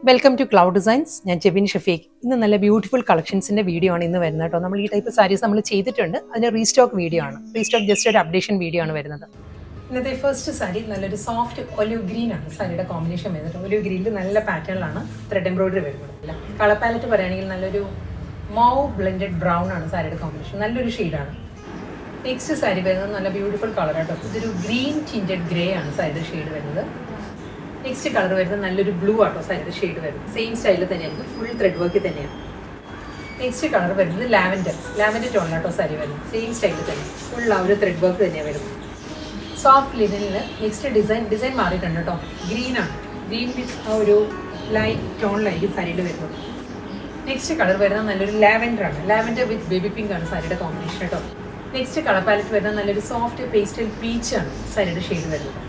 Welcome to cloud designs. ഞാൻ ജെബിൻ ഷഫീഖ്. ഇന്ന് നല്ല ബ്യൂട്ടിഫുൾ കളക്ഷൻസിന്റെ വീഡിയോ ആണ് ഇന്ന് വരുന്നത് കേട്ടോ. നമ്മൾ ഈ ടൈപ്പ് സാരീസ് നമ്മൾ ചെയ്തിട്ടുണ്ട്. അതിന്റെ റീസ്റ്റോക്ക് വീഡിയോ ആണ്. റീസ്റ്റോക്ക് ജസ്റ്റ് ഒരു അപ്ഡേഷൻ വീഡിയോ ആണ് വരുന്നത്. ഇന്നത്തെ ഫസ്റ്റ് സാരി നല്ലൊരു സോഫ്റ്റ് ഒലിവ് ഗ്രീൻ ആണ് സാരിയുടെ കോമ്പിനേഷൻ വരുന്നത്. ഒലിവ് ഗ്രീനിൽ നല്ല പാറ്റേണിലാണ് ത്രെഡ് എംബ്രോയിഡറി വരുന്നത്. കളർ പാലറ്റ് പറയുകയാണെങ്കിൽ നല്ലൊരു മൗ ബ്ലെൻഡഡ് ബ്രൗൺ ആണ് സാരിയുടെ കോമ്പിനേഷൻ. നല്ലൊരു ഷെയ്ഡാണ്. നെക്സ്റ്റ് സാരി വരുന്നത് നല്ല ബ്യൂട്ടിഫുൾ കളർ കേട്ടോ. ഇതൊരു ഗ്രീൻ ടിൻറ്റഡ് ഗ്രേ ആണ് സാരിയുടെ ഷെയ്ഡ് വരുന്നത്. നെക്സ്റ്റ് കളർ വരുന്നത് നല്ലൊരു ബ്ലൂ ആട്ടോ സാരിയുടെ ഷെയ്ഡ് വരുന്നത്. സെയിം സ്റ്റൈലിൽ തന്നെയായിരിക്കും, ഫുൾ ത്രെഡ് വർക്ക് തന്നെയാണ്. നെക്സ്റ്റ് കളർ വരുന്നത് ലാവൻഡർ ടോണിലാട്ടോ സാരി വരുന്നത്. സെയിം സ്റ്റൈലിൽ തന്നെ ഫുൾ ആ ഒരു ത്രെഡ് വർക്ക് തന്നെയാണ് വരുന്നത്. സോഫ്റ്റ് ലിനനിൽ നെക്സ്റ്റ് ഡിസൈൻ മാറിയിട്ടുണ്ട് കേട്ടോ. ഗ്രീനാണ്. ഗ്രീൻ വിത്ത് ആ ഒരു ലൈറ്റ് ടോണിലായിരിക്കും സാരിയിൽ വരുന്നത്. നെക്സ്റ്റ് കളർ വരുന്നത് നല്ലൊരു ലാവൻഡർ ആണ്. ലാവൻഡർ വിത്ത് ബേബി പിങ്ക് ആണ് സാരിയുടെ കോമ്പിനേഷൻ കേട്ടോ. നെക്സ്റ്റ് കളർ പാലറ്റ് വരുന്നത് നല്ലൊരു സോഫ്റ്റ് പേസ്റ്റൽ പീച്ച് ആണ് സാരിയുടെ ഷെയ്ഡ് വരുന്നത്.